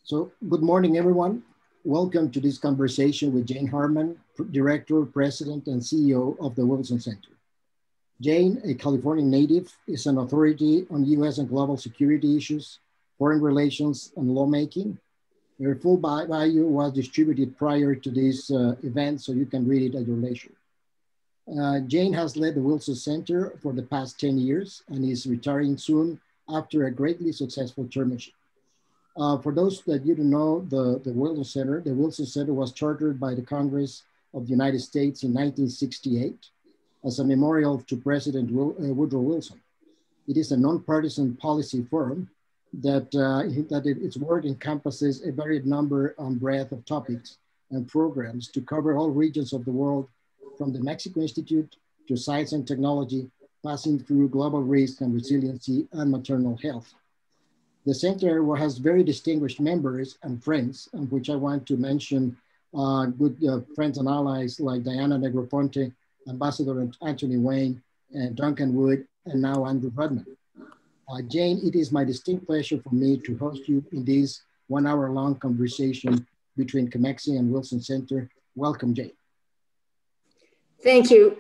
So good morning, everyone. Welcome to this conversation with Jane Harman, Director, President, and CEO of the Wilson Center. Jane, a California native, is an authority on US and global security issues, foreign relations, and lawmaking. Her full bio was distributed prior to this event, so you can read it at your leisure. Jane has led the Wilson Center for the past 10 years and is retiring soon after a greatly successful termship. For those that you don't know, the Wilson Center was chartered by the Congress of the United States in 1968 as a memorial to President Woodrow Wilson. It is a nonpartisan policy forum that its work encompasses a varied number and breadth of topics and programs to cover all regions of the world, from the Mexico Institute to science and technology, passing through global risk and resiliency and maternal health. The center has very distinguished members and friends, which I want to mention good friends and allies like Diana Negroponte, Ambassador Anthony Wayne, and Duncan Wood, and now Andrew Rudman. Jane, it is my distinct pleasure for me to host you in this 1 hour long conversation between COMEXI and Wilson Center. Welcome, Jane. Thank you.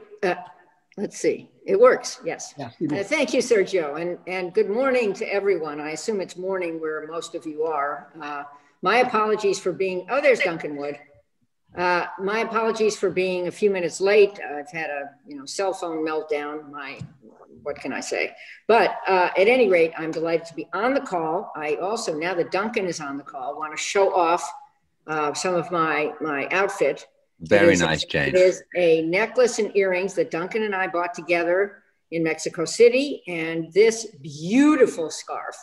Let's see. It works, yes. Yeah, thank you, Sergio, and good morning to everyone. I assume it's morning where most of you are. My apologies for being, there's Duncan Wood. My apologies for being a few minutes late. I've had a cell phone meltdown. What can I say? But at any rate, I'm delighted to be on the call. I also, now that Duncan is on the call, want to show off some of my outfit. Very nice, Jane. It is a necklace and earrings that Duncan and I bought together in Mexico City. And this beautiful scarf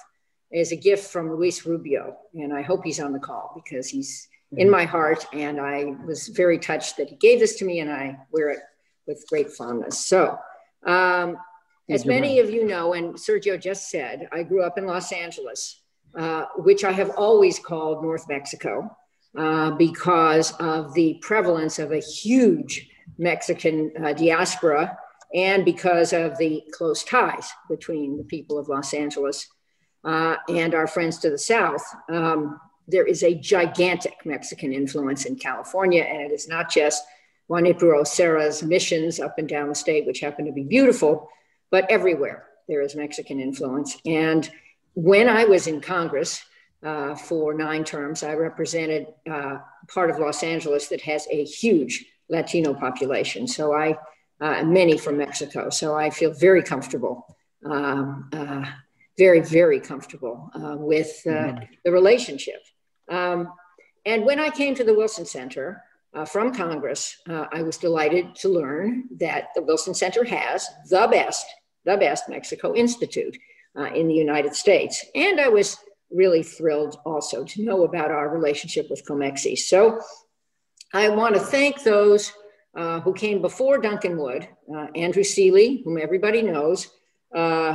is a gift from Luis Rubio. And I hope he's on the call because he's in my heart. And I was very touched that he gave this to me and I wear it with great fondness. So as many of you know, and Sergio just said, I grew up in Los Angeles, which I have always called North Mexico. Because of the prevalence of a huge Mexican diaspora and because of the close ties between the people of Los Angeles and our friends to the south. There is a gigantic Mexican influence in California, and it is not just Juanito Serra's missions up and down the state, which happen to be beautiful, but everywhere there is Mexican influence. And when I was in Congress, for 9 terms, I represented part of Los Angeles that has a huge Latino population. So many from Mexico. So I feel very comfortable, very, very comfortable with the relationship. And when I came to the Wilson Center from Congress, I was delighted to learn that the Wilson Center has the best Mexico Institute in the United States. And I was really thrilled also to know about our relationship with COMEXI. So I want to thank those who came before Duncan Wood, Andrew Seeley, whom everybody knows,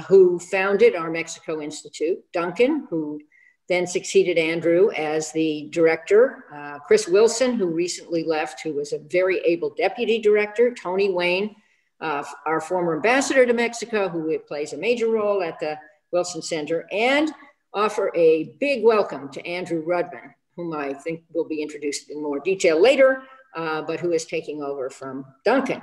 who founded our Mexico Institute, Duncan, who then succeeded Andrew as the director, Chris Wilson, who recently left, who was a very able deputy director, Tony Wayne, our former ambassador to Mexico, who plays a major role at the Wilson Center, and offer a big welcome to Andrew Rudman, whom I think will be introduced in more detail later, but who is taking over from Duncan.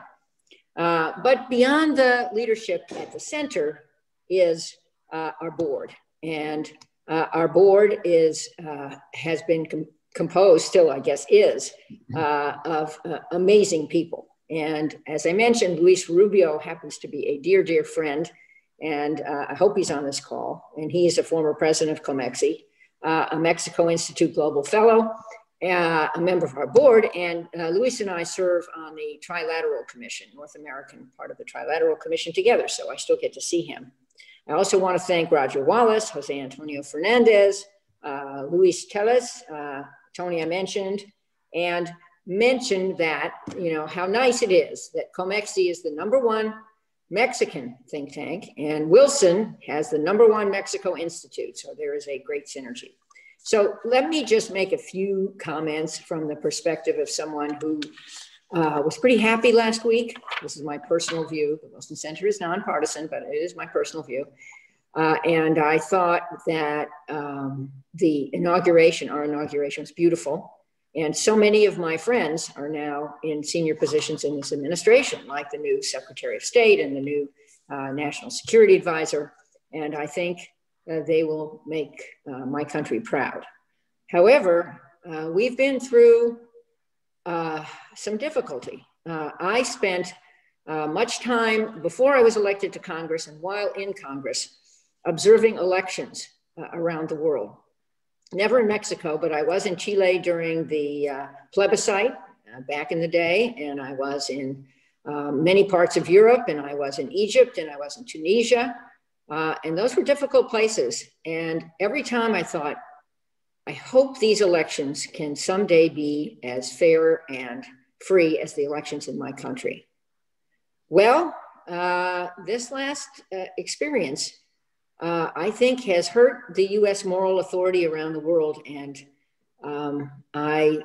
But beyond the leadership at the center is our board. And our board has been composed, still I guess is, of amazing people. And as I mentioned, Luis Rubio happens to be a dear, dear friend. And I hope he's on this call. And he is a former president of COMEXI, a Mexico Institute Global Fellow, a member of our board. And Luis and I serve on the Trilateral Commission, North American part of the Trilateral Commission together. So I still get to see him. I also want to thank Roger Wallace, Jose Antonio Fernandez, Luis Tellez, Tony I mentioned, and mentioned that, how nice it is that COMEXI is the #1 Mexican think tank, and Wilson has the #1 Mexico Institute. So there is a great synergy. So let me just make a few comments from the perspective of someone who was pretty happy last week. This is my personal view. The Wilson Center is nonpartisan, but it is my personal view. And I thought that our inauguration was beautiful. And so many of my friends are now in senior positions in this administration, like the new Secretary of State and the new National Security Advisor. And I think they will make my country proud. However, we've been through some difficulty. I spent much time before I was elected to Congress and while in Congress observing elections around the world. Never in Mexico, but I was in Chile during the plebiscite back in the day, and I was in many parts of Europe, and I was in Egypt, and I was in Tunisia, and those were difficult places. And every time I thought, I hope these elections can someday be as fair and free as the elections in my country. Well, this last experience, I think, has hurt the US moral authority around the world. And I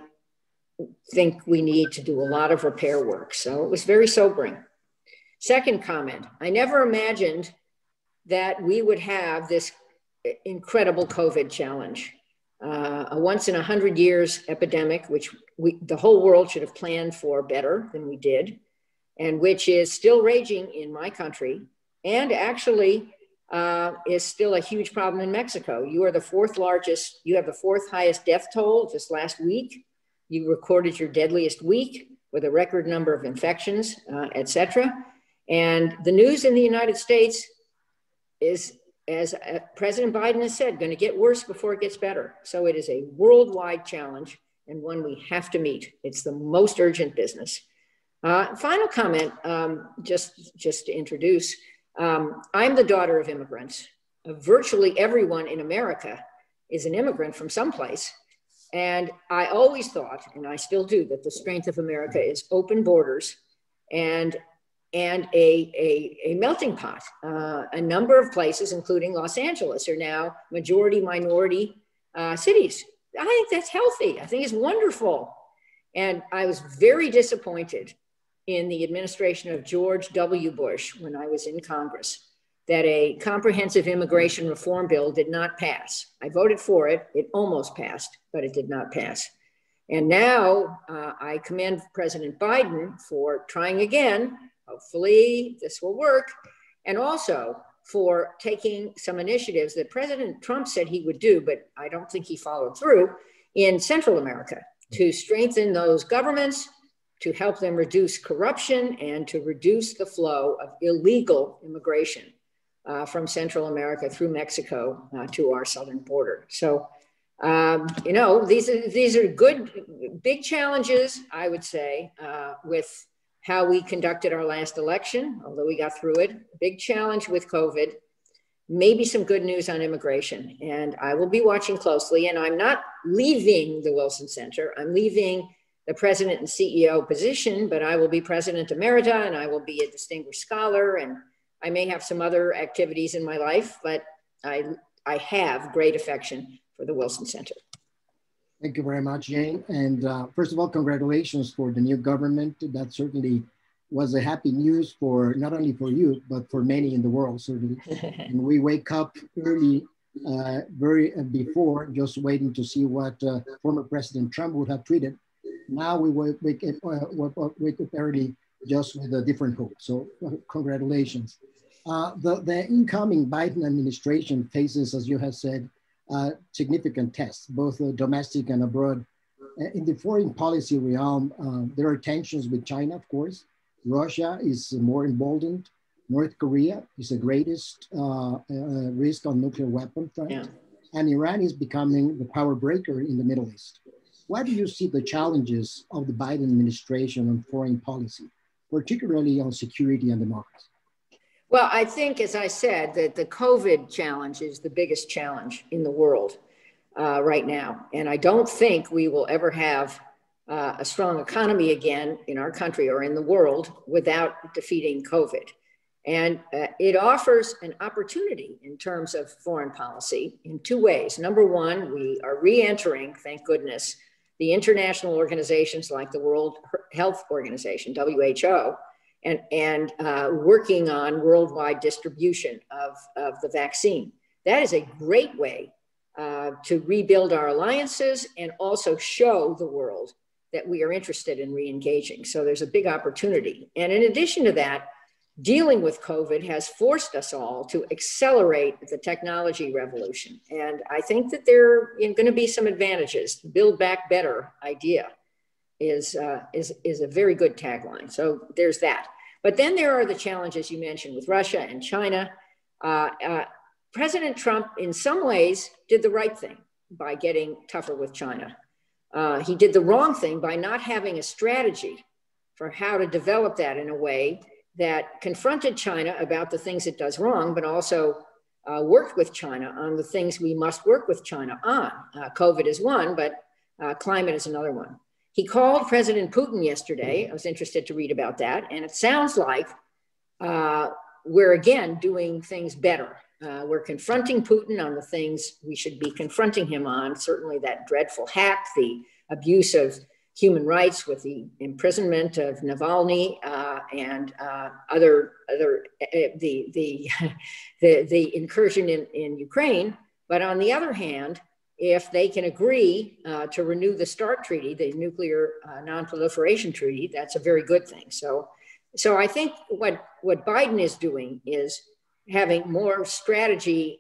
think we need to do a lot of repair work. So it was very sobering. Second comment, I never imagined that we would have this incredible COVID challenge. A once in 100 years epidemic, which the whole world should have planned for better than we did, and which is still raging in my country, and actually is still a huge problem in Mexico. You are the fourth largest, you have the fourth highest death toll just last week. You recorded your deadliest week with a record number of infections, et cetera. And the news in the United States is, as President Biden has said, going to get worse before it gets better. So it is a worldwide challenge and one we have to meet. It's the most urgent business. Final comment, just to introduce, I'm the daughter of immigrants. Virtually everyone in America is an immigrant from someplace. And I always thought, and I still do, that the strength of America is open borders and a melting pot. A number of places, including Los Angeles, are now majority minority cities. I think that's healthy. I think it's wonderful. And I was very disappointed in the administration of George W. Bush when I was in Congress that a comprehensive immigration reform bill did not pass. I voted for it. It almost passed, but it did not pass. And now I commend President Biden for trying again. Hopefully this will work. And also for taking some initiatives that President Trump said he would do, but I don't think he followed through, in Central America to strengthen those governments, to help them reduce corruption and to reduce the flow of illegal immigration from Central America through Mexico to our southern border. So, you know, these are good, big challenges, I would say, with how we conducted our last election, although we got through it. Big challenge with COVID, maybe some good news on immigration. And I will be watching closely. And I'm not leaving the Wilson Center. I'm leaving the president and CEO position, but I will be president emerita, and I will be a distinguished scholar, and I may have some other activities in my life, but I have great affection for the Wilson Center. Thank you very much, Jane. And first of all, congratulations for the new government. That certainly was a happy news for not only for you, but for many in the world, certainly. And we wake up early, before, just waiting to see what former President Trump would have tweeted. Now we wake up early just with a different hope. So congratulations. The incoming Biden administration faces, as you have said, significant tests, both domestic and abroad. In the foreign policy realm, there are tensions with China, of course. Russia is more emboldened. North Korea is the greatest risk on nuclear weapon front. Yeah. And Iran is becoming the power breaker in the Middle East. Why do you see the challenges of the Biden administration on foreign policy, particularly on security and democracy? Well, I think, as I said, that the COVID challenge is the biggest challenge in the world right now. And I don't think we will ever have a strong economy again in our country or in the world without defeating COVID. And it offers an opportunity in terms of foreign policy in two ways. Number one, we are re-entering, thank goodness, the international organizations like the World Health Organization, WHO, and working on worldwide distribution of the vaccine. That is a great way to rebuild our alliances and also show the world that we are interested in re-engaging. So there's a big opportunity. And in addition to that, dealing with COVID has forced us all to accelerate the technology revolution. And I think that there are going to be some advantages. The Build Back Better idea is a very good tagline. So there's that. But then there are the challenges you mentioned with Russia and China. President Trump, in some ways, did the right thing by getting tougher with China. He did the wrong thing by not having a strategy for how to develop that in a way that confronted China about the things it does wrong, but also worked with China on the things we must work with China on. COVID is one, but climate is another one. He called President Putin yesterday. I was interested to read about that. And it sounds like we're again doing things better. We're confronting Putin on the things we should be confronting him on, certainly that dreadful hack, the abuse of human rights with the imprisonment of Navalny and the incursion in Ukraine. But on the other hand, if they can agree to renew the START treaty, the nuclear non-proliferation treaty, that's a very good thing. So I think what Biden is doing is having more strategy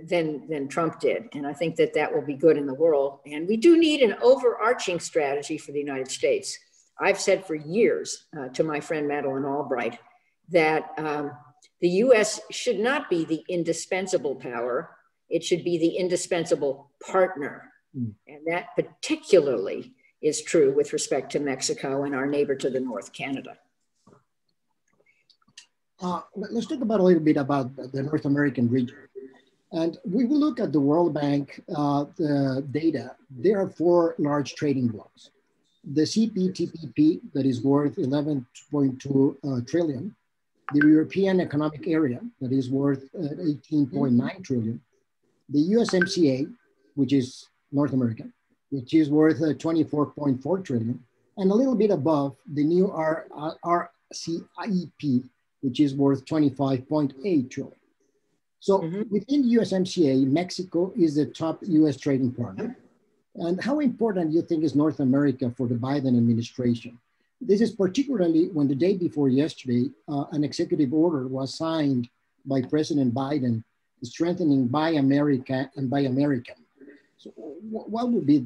than Trump did. And I think that will be good in the world. And we do need an overarching strategy for the United States. I've said for years to my friend Madeleine Albright that the US should not be the indispensable power. It should be the indispensable partner. And that particularly is true with respect to Mexico and our neighbor to the north, Canada. Let's talk about a little bit about the North American region. And we will look at the World Bank the data. There are 4 large trading blocks. The CPTPP, that is worth 11.2 trillion. The European Economic Area, that is worth 18.9 trillion. The USMCA, which is North America, which is worth 24.4 trillion. And a little bit above, the new RCEP, which is worth 25.8 trillion. So within the USMCA, Mexico is the top US trading partner. And how important do you think is North America for the Biden administration? This is particularly when the day before yesterday, an executive order was signed by President Biden strengthening Buy America and Buy American. So what would be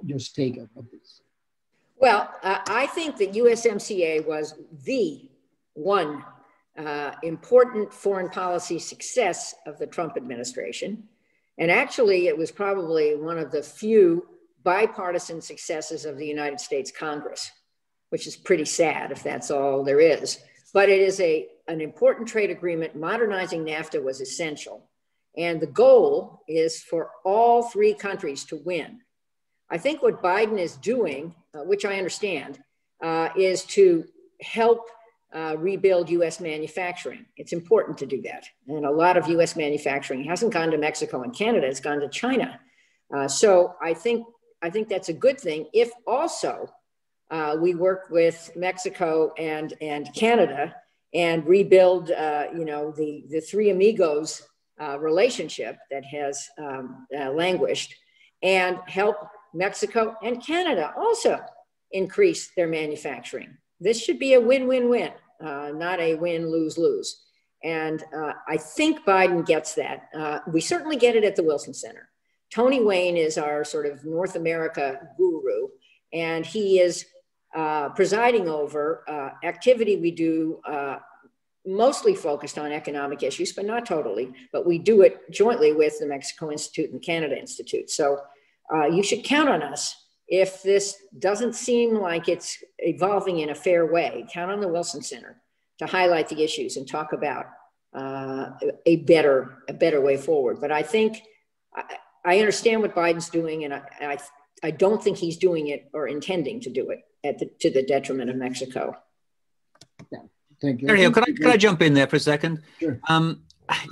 your take of this? Well, I think that USMCA was the one important foreign policy success of the Trump administration. And actually, it was probably one of the few bipartisan successes of the United States Congress, which is pretty sad if that's all there is. But it is an important trade agreement. Modernizing NAFTA was essential. And the goal is for all 3 countries to win. I think what Biden is doing, which I understand, is to help rebuild US manufacturing. It's important to do that. And a lot of US manufacturing hasn't gone to Mexico and Canada, it's gone to China. So I think that's a good thing if also we work with Mexico and Canada and rebuild the 3 amigos relationship that has languished, and help Mexico and Canada also increase their manufacturing. This should be a win-win-win, not a win, lose, lose. And I think Biden gets that. We certainly get it at the Wilson Center. Tony Wayne is our sort of North America guru, and he is presiding over activity we do mostly focused on economic issues, but not totally, but we do it jointly with the Mexico Institute and the Canada Institute. So you should count on us. If this doesn't seem like it's evolving in a fair way, count on the Wilson Center to highlight the issues and talk about a better way forward. But I think I understand what Biden's doing, and I don't think he's doing it or intending to do it to the detriment of Mexico. Yeah, thank you. Sergio, could I jump in there for a second? Sure.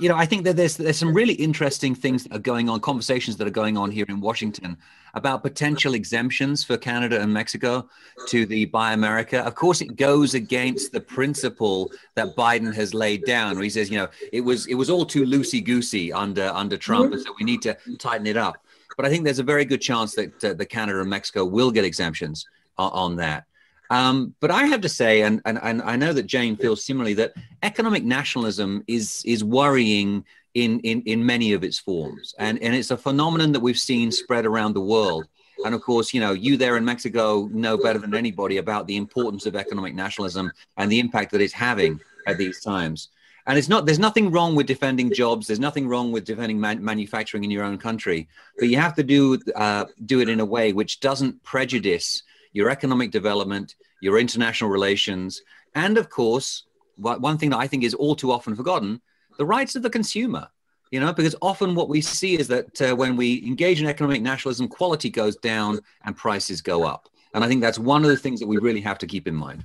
you know, I think that there's some really interesting things that are going on, conversations that are going on here in Washington about potential exemptions for Canada and Mexico to the Buy America. Of course, it goes against the principle that Biden has laid down, where he says, you know, it was all too loosey-goosey under Trump, and so we need to tighten it up. But I think there's a very good chance that the Canada and Mexico will get exemptions on that. But I have to say, and I know that Jane feels similarly, that economic nationalism is worrying in many of its forms. And it's a phenomenon that we've seen spread around the world. And of course, you know, you there in Mexico know better than anybody about the importance of economic nationalism and the impact that it's having at these times. And there's nothing wrong with defending jobs. There's nothing wrong with defending manufacturing in your own country. But you have to do it in a way which doesn't prejudice your economic development, your international relations, and of course, one thing that I think is all too often forgotten, the rights of the consumer. You know, because often what we see is that when we engage in economic nationalism, quality goes down and prices go up. And I think that's one of the things that we really have to keep in mind.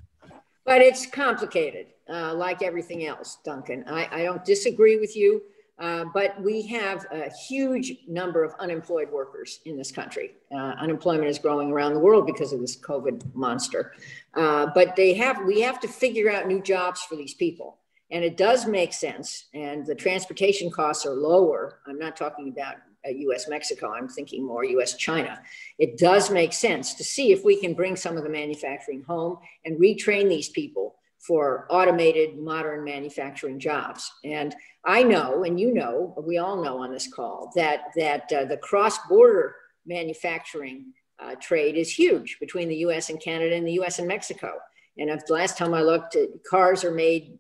But it's complicated, like everything else, Duncan. I don't disagree with you, but we have a huge number of unemployed workers in this country. Unemployment is growing around the world because of this COVID monster. But we have to figure out new jobs for these people. And it does make sense. And the transportation costs are lower. I'm not talking about US-Mexico. I'm thinking more US-China. It does make sense to see if we can bring some of the manufacturing home and retrain these people for automated, modern manufacturing jobs. And I know, and you know, we all know on this call that the cross-border manufacturing trade is huge between the US and Canada and the US and Mexico. And the last time I looked, cars are made,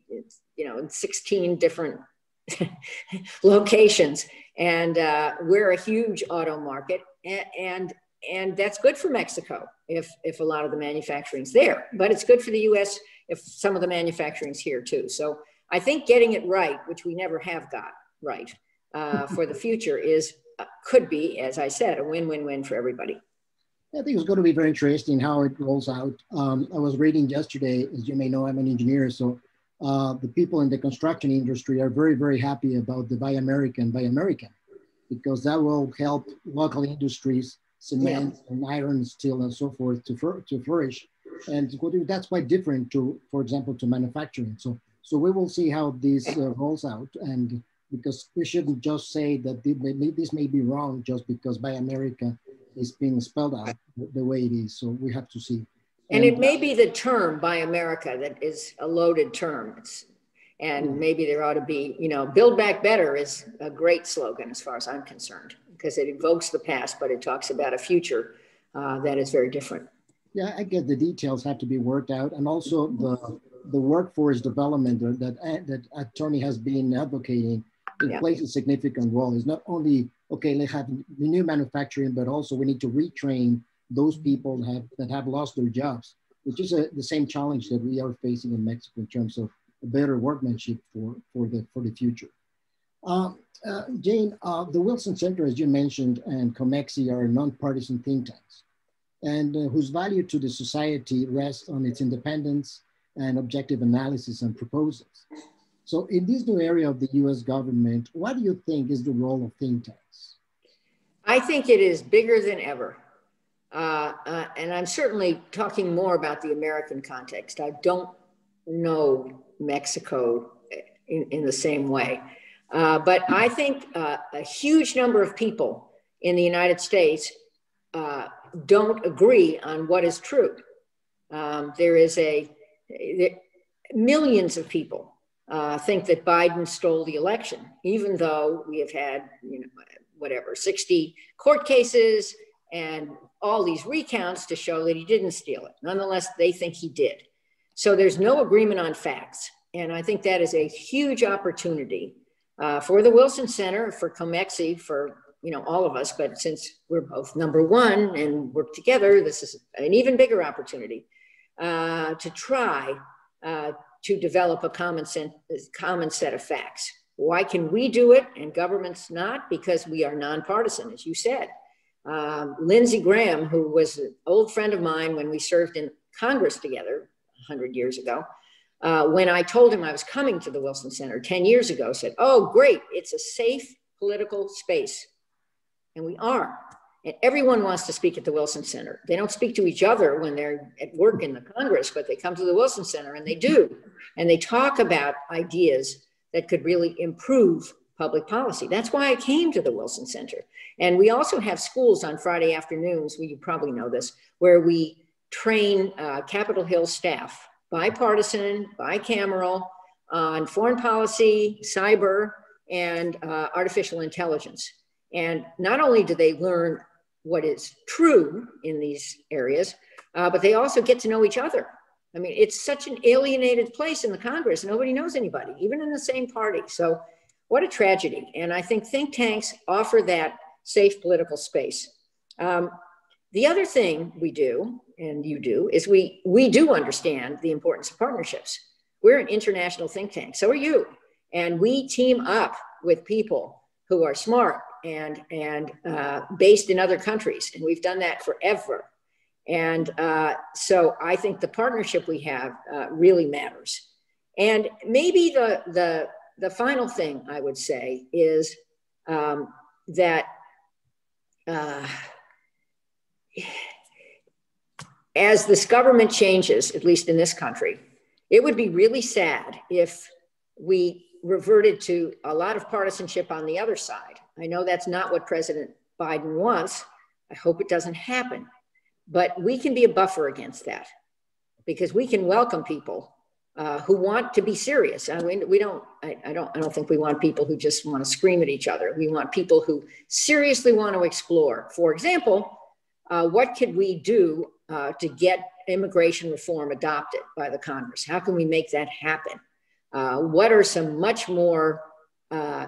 you know, in 16 different locations. And we're a huge auto market. And that's good for Mexico if a lot of the manufacturing's there. But it's good for the US if some of the manufacturing's here too. So I think getting it right, which we never have got right, for the future could be, as I said, a win-win-win for everybody. I think it's going to be very interesting how it rolls out. I was reading yesterday, as you may know, I'm an engineer, so the people in the construction industry are very, very happy about the Buy American, because that will help local industries, cement and iron, steel, and so forth to flourish. And that's quite different to, for example, to manufacturing. So we will see how this rolls out. And because we shouldn't just say that this may be wrong just because Buy America is being spelled out the way it is. So we have to see. And it may be the term Buy America that is a loaded term. And maybe there ought to be, you know, Build Back Better is a great slogan as far as I'm concerned, because it evokes the past, but it talks about a future that is very different. Yeah, I get the details have to be worked out. And also the workforce development that Attorney has been advocating, it plays a significant role. It's not only, okay, let's have new manufacturing, but also we need to retrain those people that have lost their jobs, which is the same challenge that we are facing in Mexico in terms of better workmanship for the future. Jane, the Wilson Center, as you mentioned, and COMEXI are nonpartisan think tanks, and whose value to the society rests on its independence and objective analysis and proposals. So in this new area of the US government, what do you think is the role of think tanks? I think it is bigger than ever. And I'm certainly talking more about the American context. I don't know Mexico in the same way. But I think a huge number of people in the United States don't agree on what is true. Millions of people think that Biden stole the election, even though we have had, 60 court cases and all these recounts to show that he didn't steal it. Nonetheless, they think he did. So there's no agreement on facts. And I think that is a huge opportunity for the Wilson Center, for COMEXI, for all of us. But since we're both number one and work together, this is an even bigger opportunity to try to develop a common set of facts. Why can we do it and governments not? Because we are nonpartisan, as you said. Lindsey Graham, who was an old friend of mine when we served in Congress together 100 years ago, when I told him I was coming to the Wilson Center 10 years ago, said, oh, great, it's a safe political space. And we are. And everyone wants to speak at the Wilson Center. They don't speak to each other when they're at work in the Congress, but they come to the Wilson Center and they do. And they talk about ideas that could really improve public policy. That's why I came to the Wilson Center. And we also have schools on Friday afternoons, well, you probably know this, where we train Capitol Hill staff, bipartisan, bicameral, on foreign policy, cyber, and artificial intelligence. And not only do they learn what is true in these areas, but they also get to know each other. I mean, it's such an alienated place in the Congress. Nobody knows anybody, even in the same party. So what a tragedy. And I think think tanks offer that safe political space. The other thing we do, and you do, is we do understand the importance of partnerships. We're an international think tank, so are you. And we team up with people who are smart and based in other countries. And we've done that forever. And so I think the partnership we have really matters. And maybe the final thing I would say is that as this government changes, at least in this country, it would be really sad if we reverted to a lot of partisanship on the other side. I know that's not what President Biden wants. I hope it doesn't happen. But we can be a buffer against that because we can welcome people who want to be serious. I mean, I don't think we want people who just want to scream at each other. We want people who seriously want to explore. For example, what could we do to get immigration reform adopted by the Congress? How can we make that happen? What are some much more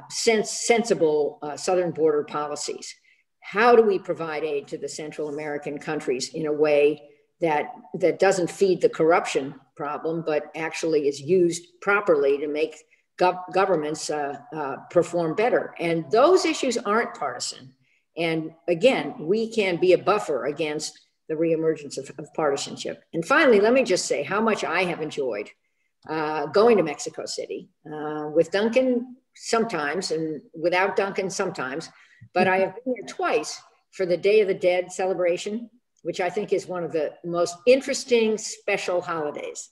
sensible southern border policies? How do we provide aid to the Central American countries in a way that doesn't feed the corruption problem, but actually is used properly to make governments perform better? And those issues aren't partisan. And again, we can be a buffer against the reemergence of partisanship. And finally, let me just say how much I have enjoyed going to Mexico City with Duncan sometimes and without Duncan sometimes. But I have been here twice for the Day of the Dead celebration, which I think is one of the most interesting special holidays,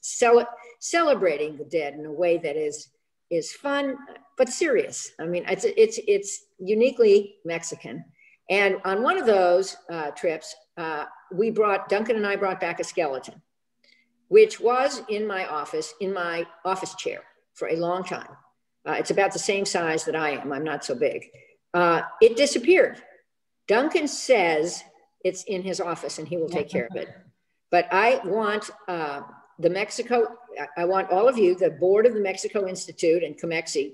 celebrating the dead in a way that is fun, but serious. I mean, it's uniquely Mexican. And on one of those trips, Duncan and I brought back a skeleton, which was in my office chair for a long time. It's about the same size that I am. I'm not so big. It disappeared. Duncan says it's in his office and he will take care of it. But I want I want all of you, the board of the Mexico Institute and COMEXI,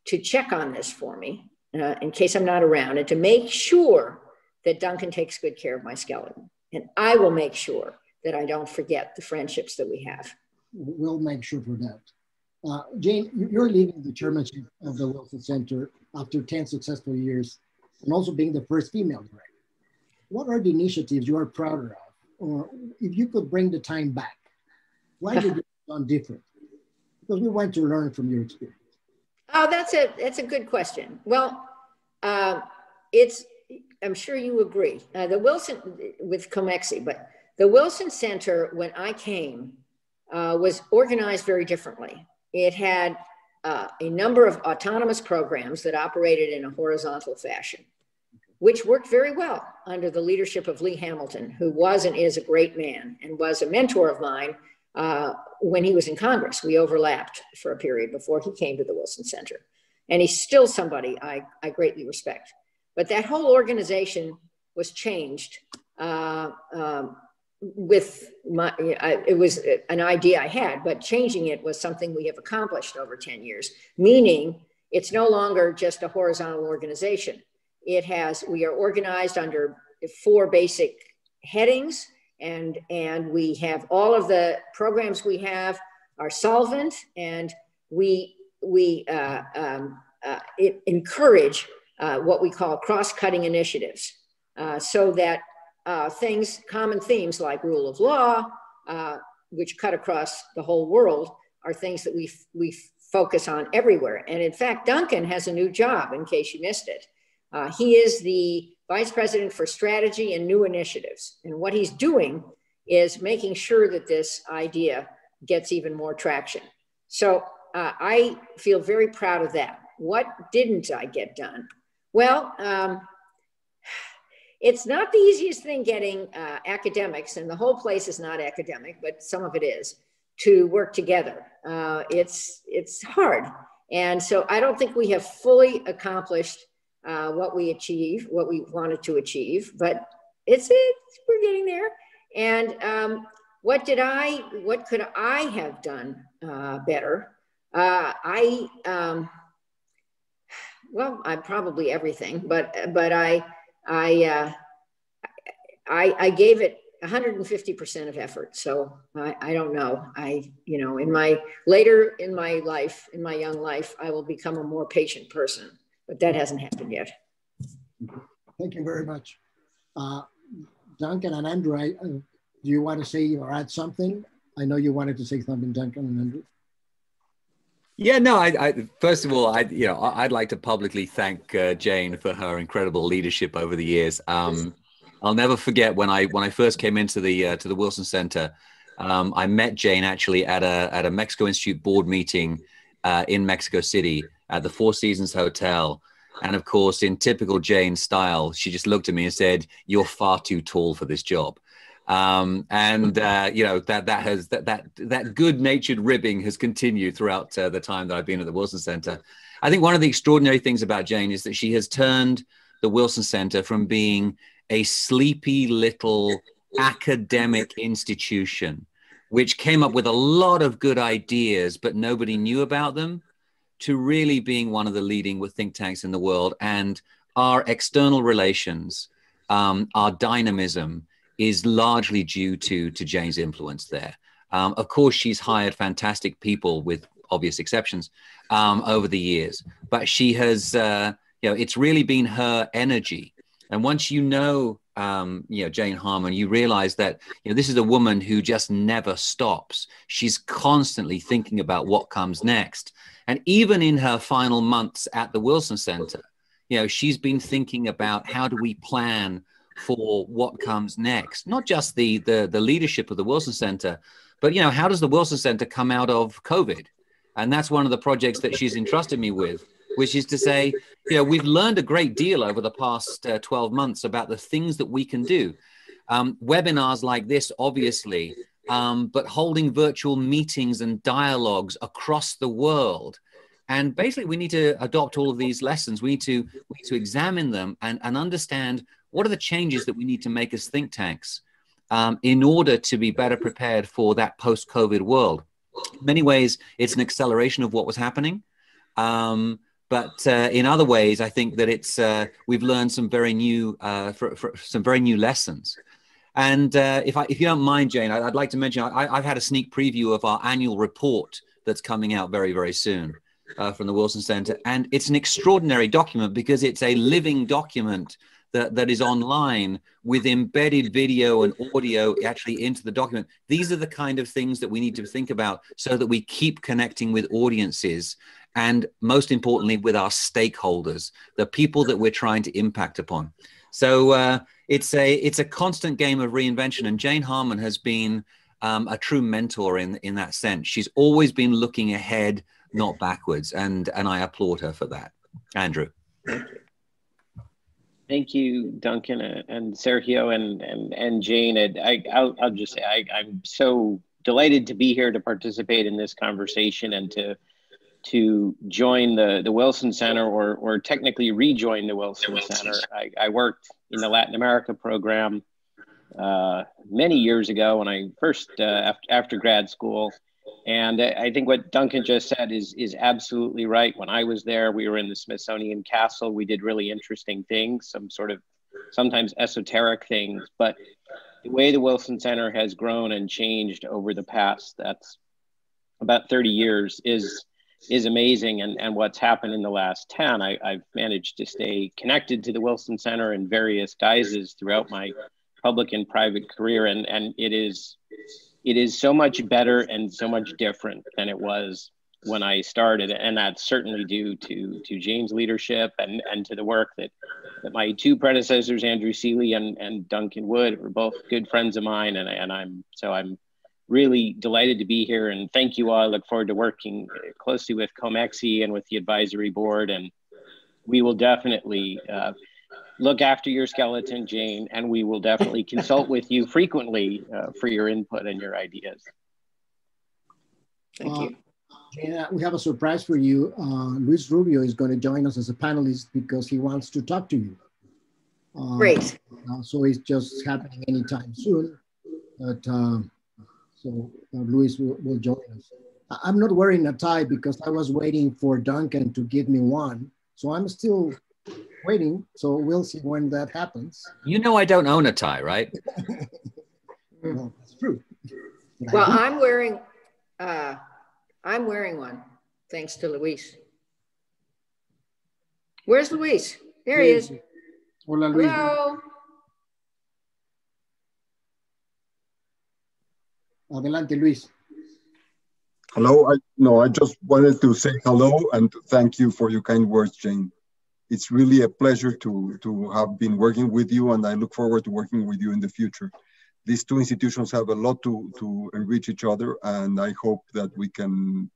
to check on this for me in case I'm not around, and to make sure that Duncan takes good care of my skeleton. And I will make sure that I don't forget the friendships that we have. We'll make sure for that. Jane, you're leading the chairmanship of the Wilson Center after 10 successful years, and also being the first female director. What are the initiatives you are prouder of? Or if you could bring the time back, why did you do it different? Because we want to learn from your experience. Oh, that's a good question. Well, I'm sure you agree. The Wilson, with COMEXI, but the Wilson Center, when I came, was organized very differently. It had a number of autonomous programs that operated in a horizontal fashion, which worked very well under the leadership of Lee Hamilton, who was and is a great man and was a mentor of mine when he was in Congress. We overlapped for a period before he came to the Wilson Center. And he's still somebody I greatly respect. But that whole organization was changed it was an idea I had, but changing it was something we have accomplished over 10 years, meaning it's no longer just a horizontal organization. We are organized under 4 basic headings, and we have all of the programs we have are solvent, and we encourage what we call cross-cutting initiatives, so that common themes like rule of law, which cut across the whole world, are things that we focus on everywhere. And in fact, Duncan has a new job, in case you missed it. He is the Vice President for Strategy and New Initiatives. And what he's doing is making sure that this idea gets even more traction. So I feel very proud of that. What didn't I get done? Well, it's not the easiest thing getting academics, and the whole place is not academic, but some of it is, to work together. It's hard. And so I don't think we have fully accomplished what we wanted to achieve, but we're getting there. And what could I have done better? Well, I probably everything, but I gave it 150% of effort. So I don't know. In my young life, I will become a more patient person, but that hasn't happened yet. Thank you very much. Duncan and Andrew, do you want to say or add something? I know you wanted to say something, Duncan and Andrew. Yeah, no, first of all, I'd like to publicly thank Jane for her incredible leadership over the years. I'll never forget when I first came into the Wilson Center. I met Jane actually at a Mexico Institute board meeting in Mexico City at the Four Seasons Hotel. And of course, in typical Jane style, she just looked at me and said, "You're far too tall for this job." That good-natured ribbing has continued throughout the time that I've been at the Wilson Center. I think one of the extraordinary things about Jane is that she has turned the Wilson Center from being a sleepy little academic institution, which came up with a lot of good ideas, but nobody knew about them, to really being one of the leading think tanks in the world. And our external relations, our dynamism, is largely due to Jane's influence there. Of course, she's hired fantastic people, with obvious exceptions, over the years. But she has, it's really been her energy. And once you know Jane Harman, you realize that this is a woman who just never stops. She's constantly thinking about what comes next. And even in her final months at the Wilson Center, she's been thinking about how do we plan for what comes next, not just the leadership of the Wilson Center, but how does the Wilson Center come out of COVID? And that's one of the projects that she's entrusted me with, which is to say, we've learned a great deal over the past 12 months about the things that we can do. Webinars like this, obviously, but holding virtual meetings and dialogues across the world. And basically, we need to adopt all of these lessons. We need to examine them and understand what are the changes that we need to make as think tanks in order to be better prepared for that post-COVID world. In many ways, it's an acceleration of what was happening. But in other ways, I think that we've learned some very new lessons. And if you don't mind, Jane, I'd like to mention I've had a sneak preview of our annual report that's coming out very, very soon from the Wilson Center. And it's an extraordinary document because it's a living document that is online with embedded video and audio actually into the document. These are the kind of things that we need to think about so that we keep connecting with audiences and, most importantly, with our stakeholders, the people that we're trying to impact upon. So it's a constant game of reinvention, and Jane Harman has been a true mentor in that sense. She's always been looking ahead, not backwards, and I applaud her for that. Andrew. Thank you, Duncan and Sergio and Jane. I'll just say I'm so delighted to be here to participate in this conversation and to join the Wilson Center, or technically rejoin the Wilson Center. I worked in the Latin America program many years ago when I first after grad school. And I think what Duncan just said is absolutely right. When I was there, we were in the Smithsonian Castle. We did really interesting things, some sort of sometimes esoteric things. But the way the Wilson Center has grown and changed over the past, that's about 30 years, is amazing. And what's happened in the last 10, I've managed to stay connected to the Wilson Center in various guises throughout my public and private career. And it it is so much better and so much different than it was when I started. And that's certainly due to Jane's leadership and to the work that my two predecessors, Andrew Seeley and Duncan Wood, were both good friends of mine. And I'm really delighted to be here, and thank you all. I look forward to working closely with COMEXI and with the advisory board, and we will definitely look after your skeleton, Jane, and we will definitely consult with you frequently for your input and your ideas. Thank you. Jane, we have a surprise for you. Luis Rubio is going to join us as a panelist because he wants to talk to you. Great. So it's just happening anytime soon. But so Luis will join us. I'm not wearing a tie because I was waiting for Duncan to give me one. So I'm still waiting. So we'll see when that happens. You know I don't own a tie, right? Well, that's true. Well, I'm wearing one, thanks to Luis. Where's Luis? There he is. Hola, Luis. Hello. Adelante, Luis. Hello. I just wanted to say hello and thank you for your kind words, Jane. It's really a pleasure to have been working with you, and I look forward to working with you in the future. These two institutions have a lot to enrich each other, and I hope that we can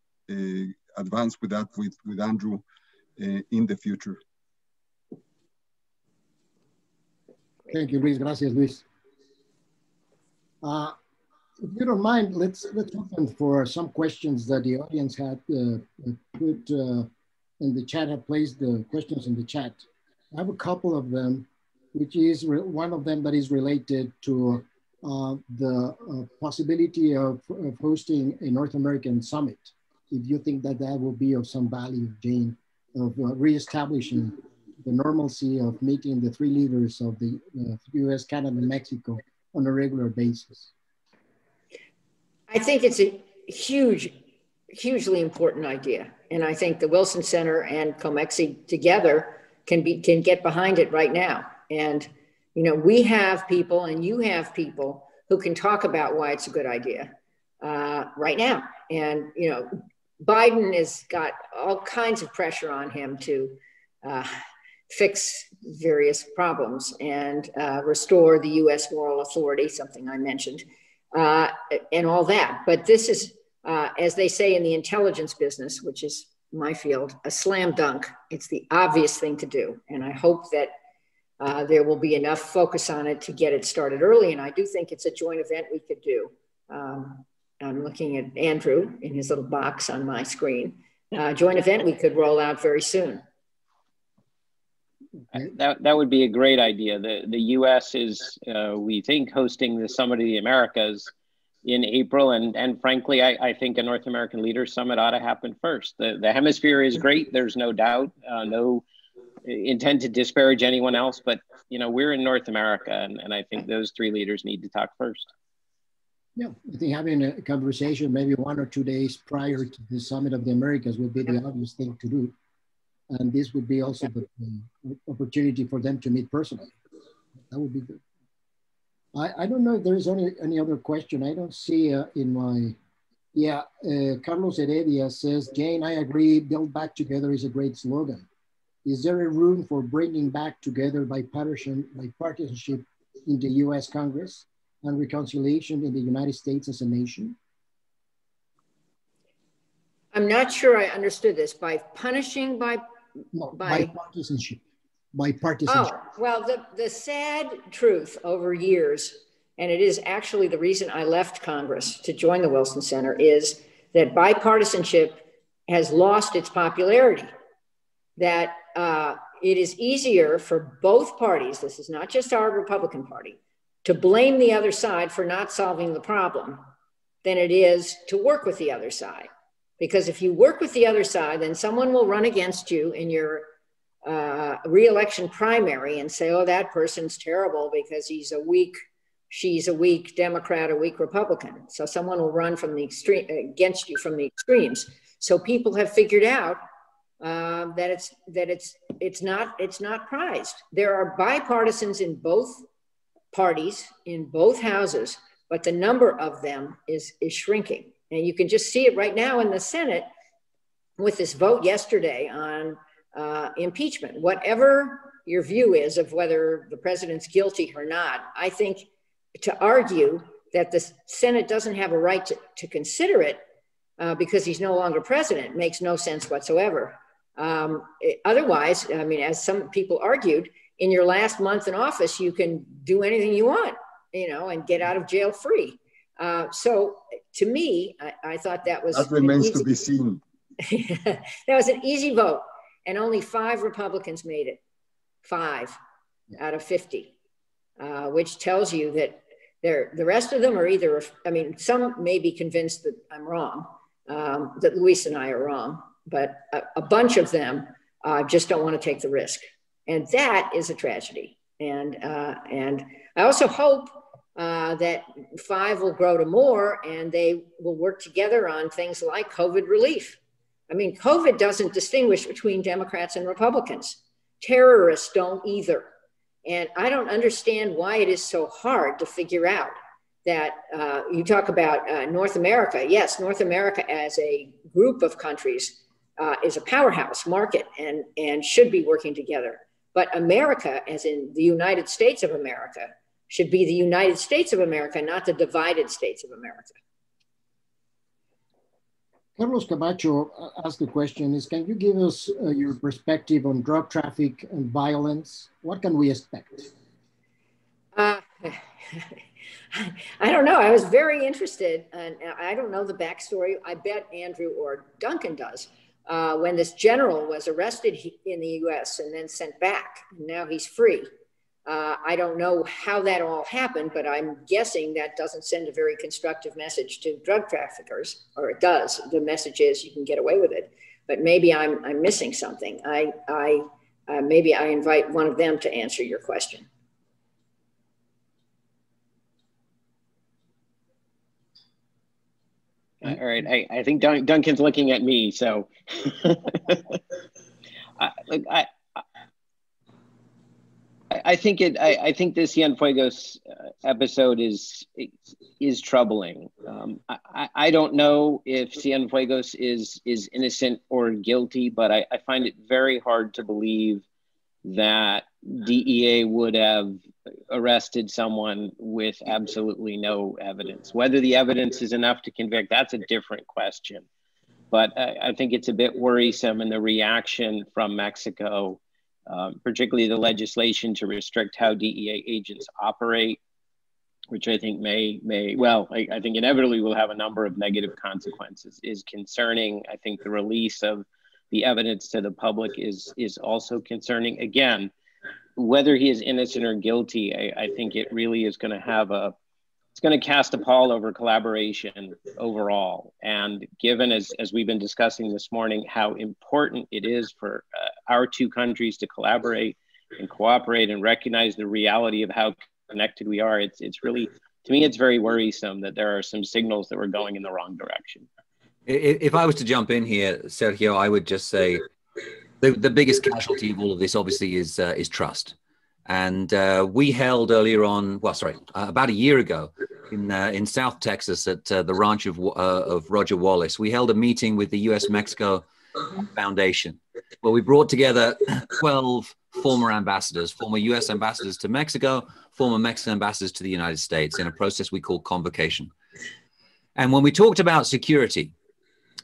advance with that with Andrew in the future. Thank you, Luis. Gracias, Luis. If you don't mind, let's open for some questions that the audience had put in the chat, have placed the questions in the chat. I have a couple of them, which is one of them that is related to the possibility of hosting a North American summit. If you think that that will be of some value, Jane, of reestablishing the normalcy of meeting the three leaders of the US, Canada, and Mexico on a regular basis. I think it's a hugely important idea. And I think the Wilson Center and COMEXI together can get behind it right now. And, you know, we have people and you have people who can talk about why it's a good idea right now. And, you know, Biden has got all kinds of pressure on him to fix various problems and restore the US moral authority, something I mentioned. And all that. But this is, as they say in the intelligence business, which is my field, a slam dunk. It's the obvious thing to do. And I hope that there will be enough focus on it to get it started early. And I do think it's a joint event we could do. I'm looking at Andrew in his little box on my screen. Joint event we could roll out very soon. That would be a great idea. The U.S. is, we think, hosting the Summit of the Americas in April. And frankly, I think a North American Leaders Summit ought to happen first. The hemisphere is great. There's no doubt, no intent to disparage anyone else. But, you know, we're in North America, and I think those three leaders need to talk first. Yeah, I think having a conversation maybe 1 or 2 days prior to the Summit of the Americas would be the obvious thing to do. And this would be also the opportunity for them to meet personally. That would be good. I don't know if there's any other question. I don't see in my, Carlos Heredia says, Jane, I agree, build back together is a great slogan. Is there a room for bringing back together bipartisanship in the US Congress and reconciliation in the United States as a nation? I'm not sure I understood this. By punishing, bipartisanship. Oh, well, the sad truth over years, and it is actually the reason I left Congress to join the Wilson Center, is that bipartisanship has lost its popularity. That it is easier for both parties, this is not just our Republican Party, to blame the other side for not solving the problem than it is to work with the other side. Because if you work with the other side, then someone will run against you in your re-election primary and say, oh, that person's terrible because she's a weak Democrat, a weak Republican. So someone will run from the extreme against you from the extremes. So people have figured out that it's not prized. There are bipartisans in both parties, in both houses, but the number of them is shrinking. And you can just see it right now in the Senate with this vote yesterday on impeachment. Whatever your view is of whether the president's guilty or not, I think to argue that the Senate doesn't have a right to consider it because he's no longer president makes no sense whatsoever. Otherwise, I mean, as some people argued, in your last month in office, you can do anything you want, you know, and get out of jail free. So to me, I thought that was— That remains to be seen. That was an easy vote, and only 5 Republicans made it. 5 out of 50, which tells you that the rest of them are either, I mean, some may be convinced that I'm wrong, that Luis and I are wrong, but a bunch of them just don't want to take the risk. And that is a tragedy. And I also hope that 5 will grow to more and they will work together on things like COVID relief. I mean, COVID doesn't distinguish between Democrats and Republicans. Terrorists don't either. And I don't understand why it is so hard to figure out that you talk about North America. Yes, North America as a group of countries is a powerhouse market and should be working together. But America, as in the United States of America, should be the United States of America, not the divided states of America. Carlos Camacho asked the question is, can you give us your perspective on drug traffic and violence? What can we expect? I don't know. I was very interested, and I don't know the backstory. I bet Andrew or Duncan does. When this general was arrested in the US and then sent back, and now he's free. I don't know how that all happened, but I'm guessing that doesn't send a very constructive message to drug traffickers, or it does. The message is you can get away with it, but maybe I'm missing something. Maybe I invite one of them to answer your question. All right, I think Duncan's looking at me, so I think this Cienfuegos episode is troubling. I don't know if Cienfuegos is innocent or guilty, but I find it very hard to believe that DEA would have arrested someone with absolutely no evidence. Whether the evidence is enough to convict, that's a different question. But I think it's a bit worrisome in the reaction from Mexico, particularly the legislation to restrict how DEA agents operate, which I think I think inevitably will have a number of negative consequences, is concerning. I think the release of the evidence to the public is also concerning. Again, whether he is innocent or guilty, I think it really is going to it's going to cast a pall over collaboration overall. And given, as we've been discussing this morning, how important it is for our two countries to collaborate and cooperate and recognize the reality of how connected we are, it's really, to me, it's very worrisome that there are some signals that we're going in the wrong direction. If I was to jump in here, Sergio, I would just say the biggest casualty of all of this obviously is trust. And we held earlier on, about a year ago in South Texas at the ranch of Roger Wallace, we held a meeting with the U.S.-Mexico Foundation, where we brought together 12 former ambassadors, former U.S. ambassadors to Mexico, former Mexican ambassadors to the United States, in a process we call convocation. And when we talked about security,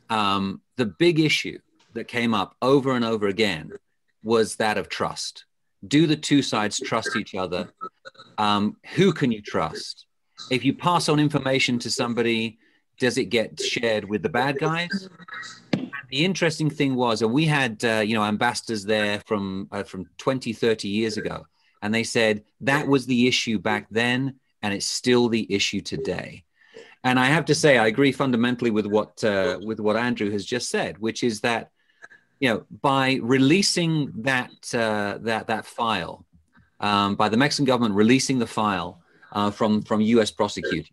the big issue that came up over and over again was that of trust. Do the two sides trust each other? Who can you trust? If you pass on information to somebody, does it get shared with the bad guys? The interesting thing was, and we had ambassadors there from 20, 30 years ago, and they said that was the issue back then, and it's still the issue today. And I have to say, I agree fundamentally with what Andrew has just said, which is that, by releasing that file, by the Mexican government releasing the file from U.S. prosecutors,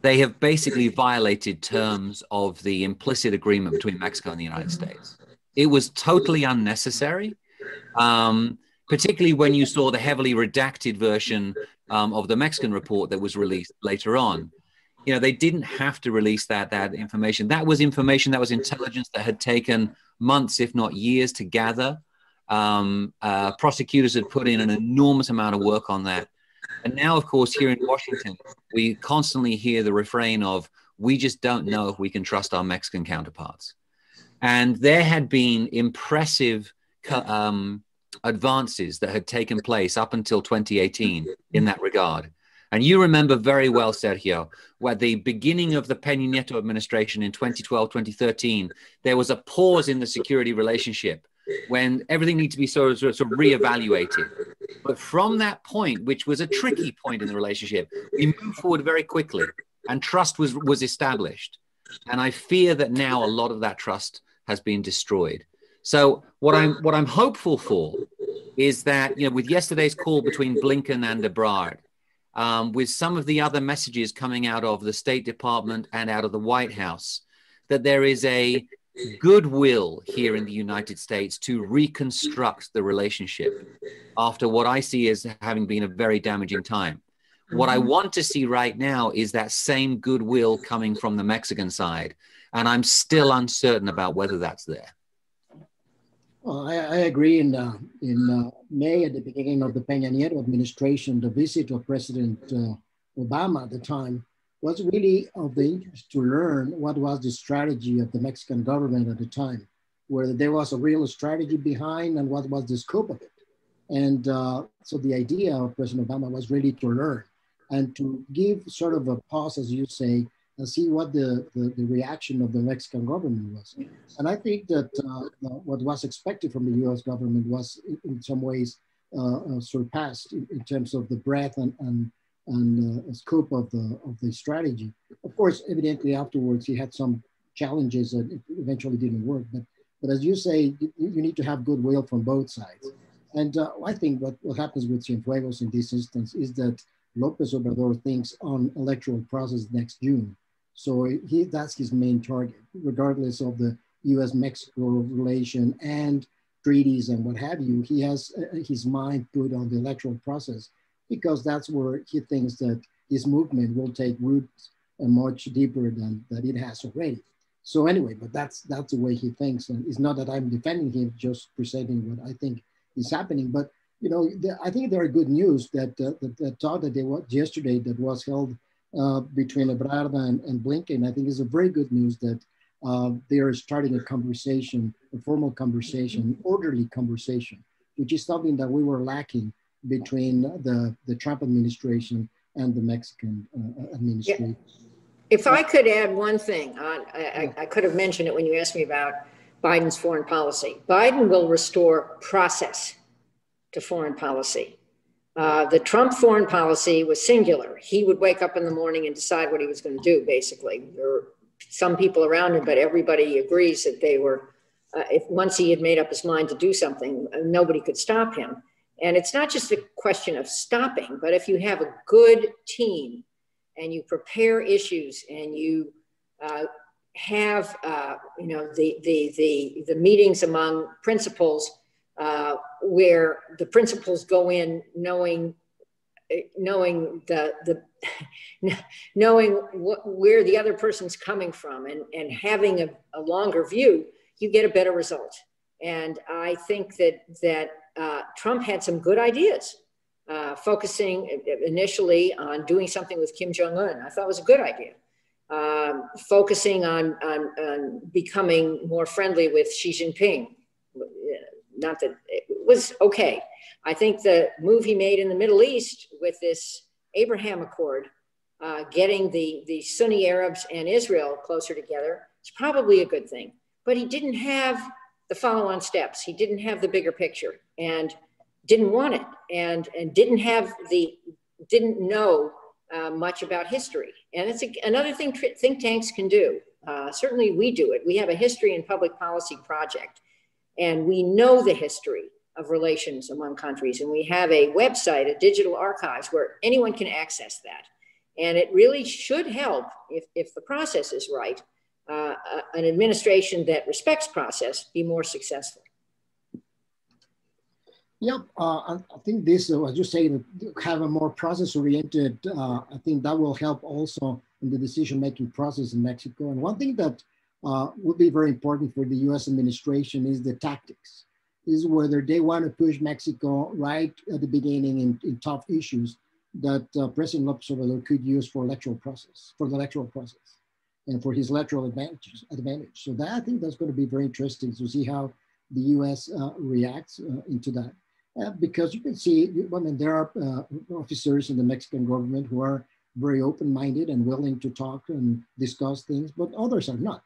they have basically violated terms of the implicit agreement between Mexico and the United States. It was totally unnecessary. particularly when you saw the heavily redacted version of the Mexican report that was released later on. You know, they didn't have to release that information. That was information, that was intelligence that had taken months, if not years, to gather. Prosecutors had put in an enormous amount of work on that. And now, of course, here in Washington, we constantly hear the refrain of, we just don't know if we can trust our Mexican counterparts. And there had been impressive advances that had taken place up until 2018 in that regard. And you remember very well, Sergio, where the beginning of the Peña Nieto administration in 2012, 2013, there was a pause in the security relationship when everything needed to be sort of reevaluated. But from that point, which was a tricky point in the relationship, we moved forward very quickly and trust was established. And I fear that now a lot of that trust has been destroyed. So what I'm hopeful for is that, you know, with yesterday's call between Blinken and Ebrard, with some of the other messages coming out of the State Department and out of the White House, that there is a goodwill here in the United States to reconstruct the relationship after what I see as having been a very damaging time. What I want to see right now is that same goodwill coming from the Mexican side, and I'm still uncertain about whether that's there. Well, I agree. In May, at the beginning of the Peña Nieto administration, the visit of President Obama at the time was really of the interest to learn what was the strategy of the Mexican government at the time, whether there was a real strategy behind and what was the scope of it. And so the idea of President Obama was really to learn and to give sort of a pause, as you say, and see what the reaction of the Mexican government was. And I think that what was expected from the US government was in some ways surpassed in terms of the breadth and scope of the strategy. Of course, evidently afterwards he had some challenges that it eventually didn't work. But as you say, you need to have goodwill from both sides. And I think what happens with Cienfuegos in this instance is that López Obrador thinks on electoral process next June. So that's his main target, regardless of the US-Mexico relation and treaties and what have you. He has his mind put on the electoral process because that's where he thinks that his movement will take roots much deeper than that it has already. So anyway, but that's the way he thinks. And it's not that I'm defending him, just presenting what I think is happening. But you know, I think there are good news that the talk that there was yesterday that was held between Ebrard and Blinken, I think is a very good news that they are starting a conversation, a formal conversation, orderly conversation, which is something that we were lacking between the Trump administration and the Mexican administration. Yeah. If I could add one thing, I could have mentioned it when you asked me about Biden's foreign policy. Biden will restore process to foreign policy. The Trump foreign policy was singular. He would wake up in the morning and decide what he was going to do, basically. There were some people around him, but everybody agrees that they were, once he had made up his mind to do something, nobody could stop him. And it's not just a question of stopping, but if you have a good team and you prepare issues and you have, you know, the meetings among principals where the principals go in knowing where the other person's coming from and having a longer view, you get a better result. And I think that Trump had some good ideas, focusing initially on doing something with Kim Jong-un. I thought it was a good idea. Focusing on becoming more friendly with Xi Jinping. Not that it was okay. I think the move he made in the Middle East with this Abraham Accord, getting the Sunni Arabs and Israel closer together, is probably a good thing. But he didn't have the follow-on steps. He didn't have the bigger picture and didn't want it and didn't know much about history. And it's another thing think tanks can do. Certainly we do it. We have a history and public policy project. And we know the history of relations among countries. And we have a website, a digital archives, where anyone can access that. And it really should help, if the process is right, an administration that respects process be more successful. Yeah, I think this, as you say, have a more process-oriented, I think that will help also in the decision-making process in Mexico. And one thing that would be very important for the US administration is the tactics, is whether they want to push Mexico right at the beginning in tough issues that President López Obrador could use for the electoral process and for his electoral advantage. So that, I think that's going to be very interesting to see how the US reacts into that. Because you can see, I mean, there are officers in the Mexican government who are very open-minded and willing to talk and discuss things, but others are not.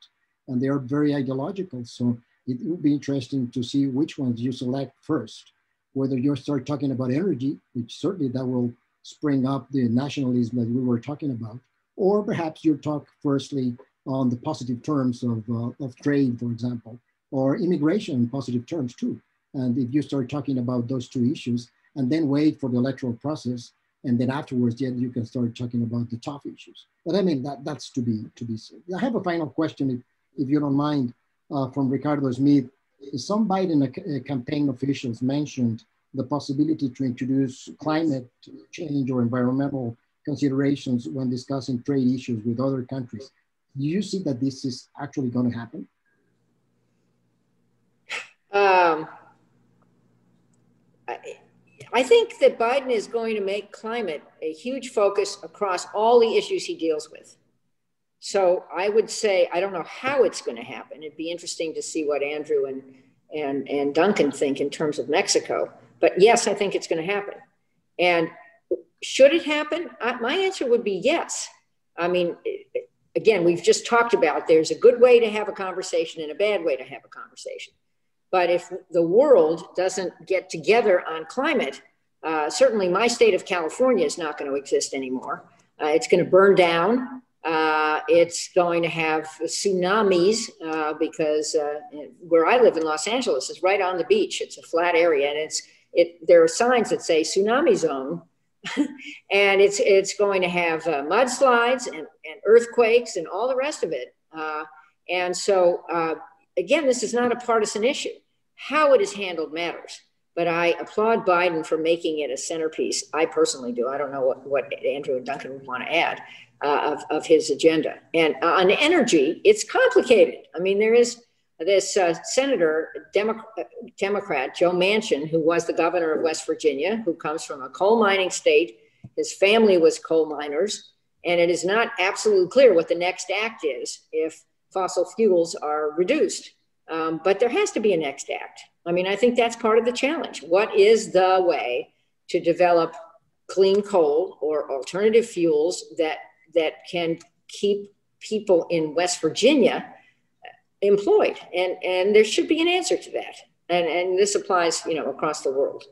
And they are very ideological. So it will be interesting to see which ones you select first, whether you start talking about energy, which certainly that will spring up the nationalism that we were talking about, or perhaps you talk firstly on the positive terms of trade, for example, or immigration in positive terms too. And if you start talking about those two issues and then wait for the electoral process, and then afterwards, then you can start talking about the tough issues. But I mean, that's to be said. I have a final question, if you don't mind, from Ricardo Smith. Some Biden campaign officials mentioned the possibility to introduce climate change or environmental considerations when discussing trade issues with other countries. Do you see that this is actually going to happen? I think that Biden is going to make climate a huge focus across all the issues he deals with. So I would say, I don't know how it's going to happen. It'd be interesting to see what Andrew and Duncan think in terms of Mexico. But yes, I think it's going to happen. And should it happen? My answer would be yes. I mean, again, we've just talked about there's a good way to have a conversation and a bad way to have a conversation. But if the world doesn't get together on climate, certainly my state of California is not going to exist anymore. It's going to burn down. It's going to have tsunamis because where I live in Los Angeles is right on the beach. It's a flat area, and there are signs that say tsunami zone. And it's going to have mudslides and earthquakes and all the rest of it. And so, again, this is not a partisan issue. How it is handled matters. But I applaud Biden for making it a centerpiece. I personally do. I don't know what Andrew and Duncan would want to add of his agenda. And on energy, it's complicated. I mean, there is this Senator, Democrat, Joe Manchin, who was the governor of West Virginia, who comes from a coal mining state. His family was coal miners. And it is not absolutely clear what the next act is if fossil fuels are reduced. But there has to be a next act. I mean, I think that's part of the challenge. What is the way to develop clean coal or alternative fuels that can keep people in West Virginia employed? And there should be an answer to that. And this applies, across the world.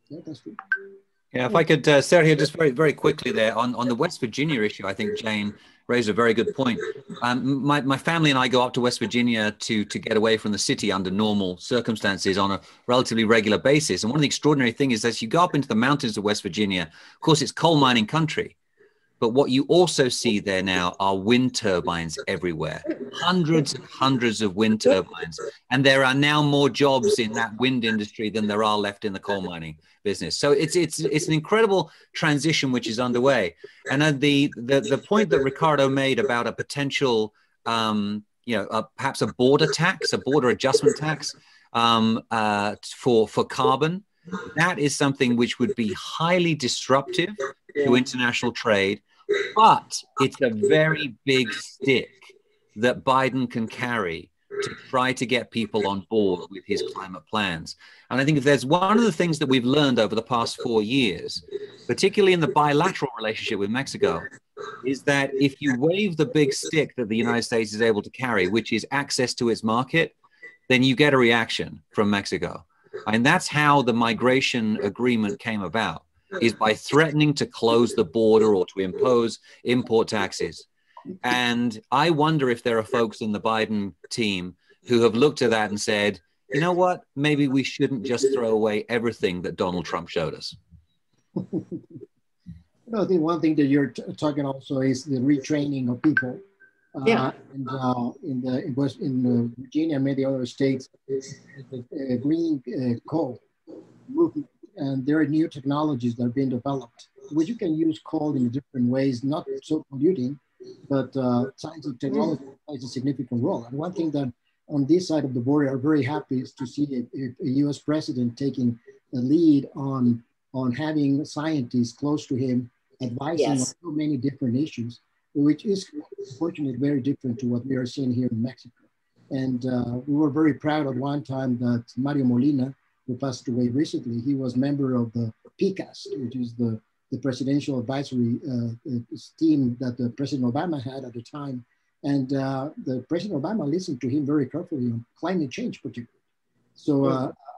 Yeah, that's good. Yeah, if I could, Sergio, just very, very quickly there on the West Virginia issue, I think Jane raised a very good point. My family and I go up to West Virginia to get away from the city under normal circumstances on a relatively regular basis. And one of the extraordinary things is as you go up into the mountains of West Virginia, of course, it's coal mining country. But what you also see there now are wind turbines everywhere, hundreds and hundreds of wind turbines. And there are now more jobs in that wind industry than there are left in the coal mining business. So it's an incredible transition which is underway. And the point that Ricardo made about a potential, perhaps a border tax, a border adjustment tax for carbon, that is something which would be highly disruptive to international trade, but it's a very big stick that Biden can carry to try to get people on board with his climate plans. And I think if there's one of the things that we've learned over the past 4 years, particularly in the bilateral relationship with Mexico, is that if you wave the big stick that the United States is able to carry, which is access to its market, then you get a reaction from Mexico. And that's how the migration agreement came about, is by threatening to close the border or to impose import taxes. And I wonder if there are folks in the Biden team who have looked at that and said, you know what, maybe we shouldn't just throw away everything that Donald Trump showed us. I think one thing that you're talking also is the retraining of people. In Virginia and many other states, green coal movement, and there are new technologies that are being developed, which you can use coal in different ways, not so polluting, but science and technology plays a significant role. And one thing that on this side of the border are very happy is to see a US president taking the lead on having scientists close to him, advising on so many different issues, which is unfortunately very different to what we are seeing here in Mexico. And we were very proud at one time that Mario Molina, who passed away recently, he was member of the PCAST, which is the presidential advisory team that the President Obama had at the time. And the President Obama listened to him very carefully on climate change particularly. So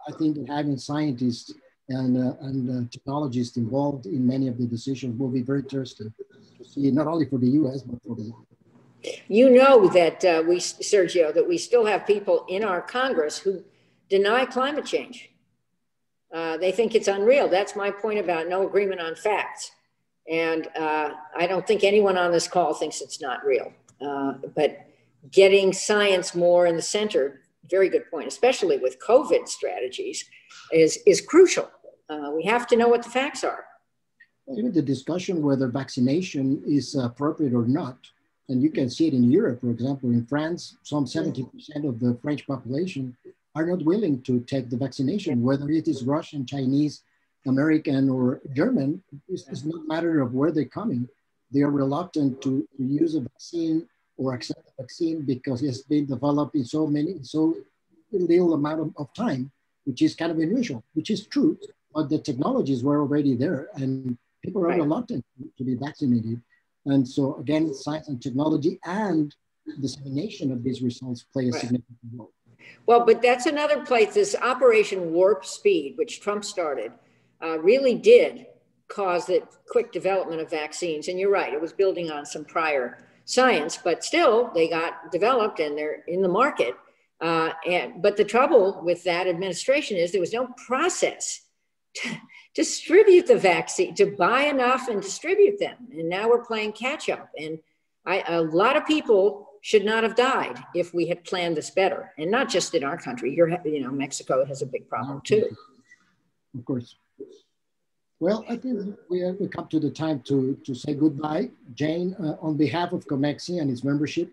I think that having scientists and technologists involved in many of the decisions will be very interesting to see, not only for the US, but for the world. You know that Sergio, that we still have people in our Congress who deny climate change. They think it's unreal. That's my point about no agreement on facts. And I don't think anyone on this call thinks it's not real. But getting science more in the center, very good point, especially with COVID strategies, is crucial. We have to know what the facts are. Even the discussion whether vaccination is appropriate or not, and you can see it in Europe, for example, in France, some 70% of the French population are not willing to take the vaccination, whether it is Russian, Chinese, American, or German. It's not a matter of where they're coming. They are reluctant to use a vaccine or accept a vaccine because it's been developed in so little amount of time, which is kind of unusual, which is true, but the technologies were already there and people are reluctant to be vaccinated. And so again, science and technology and dissemination of these results play a significant role. Well, but that's another place, this Operation Warp Speed, which Trump started, really did cause the quick development of vaccines. And you're right, it was building on some prior science, but still they got developed and they're in the market. But the trouble with that administration is there was no process to distribute the vaccine, to buy enough and distribute them. And now we're playing catch up. And a lot of people should not have died if we had planned this better. And not just in our country. Mexico has a big problem too. Of course. Well, I think we come to the time to say goodbye. Jane, on behalf of COMEXI and its membership,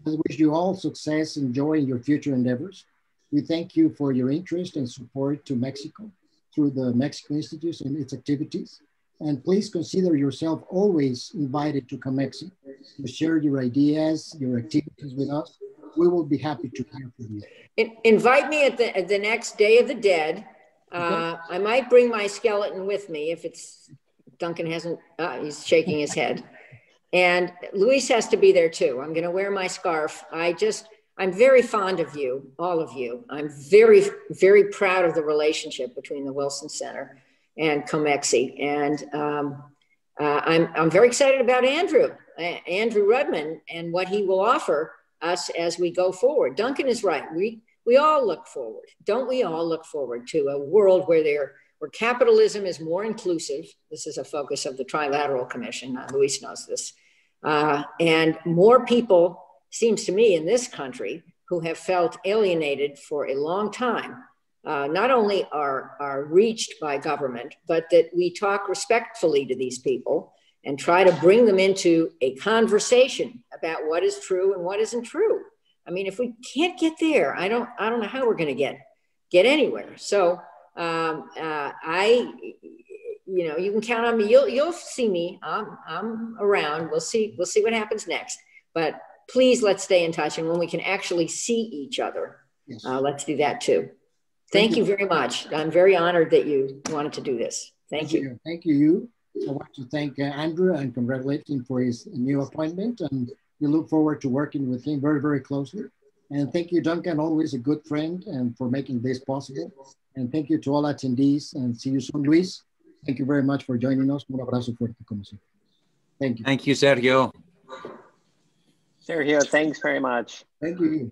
I wish you all success and joy in your future endeavors. We thank you for your interest and support to Mexico through the Mexico Institute and its activities. And please consider yourself always invited to COMEXI to share your ideas, your activities with us. We will be happy to hear from you. Invite me at the next Day of the Dead. I might bring my skeleton with me if it's, Duncan hasn't, he's shaking his head. And Luis has to be there too. I'm gonna wear my scarf. I'm very fond of you, all of you. I'm very, very proud of the relationship between the Wilson Center and COMEXI. And I'm very excited about Andrew Rudman and what he will offer us as we go forward. Duncan is right. We all look forward. Don't we all look forward to a world where capitalism is more inclusive? This is a focus of the Trilateral Commission. Luis knows this. And more people, seems to me, in this country who have felt alienated for a long time, not only are reached by government, but that we talk respectfully to these people and try to bring them into a conversation about what is true and what isn't true. I mean, if we can't get there, I don't know how we're going to get anywhere. So you can count on me. You'll see me. I'm around. We'll see what happens next. But please, let's stay in touch. And when we can actually see each other, let's do that too. Thank you very much. I'm very honored that you wanted to do this. Thank you. Thank you. I want to thank Andrew and congratulate him for his new appointment. And we look forward to working with him very, very closely. And thank you, Duncan, always a good friend, and for making this possible. And thank you to all attendees, and see you soon. Luis, thank you very much for joining us. Un abrazo fuerte, como siempre. Thank you. Thank you, Sergio. Sergio, thanks very much. Thank you.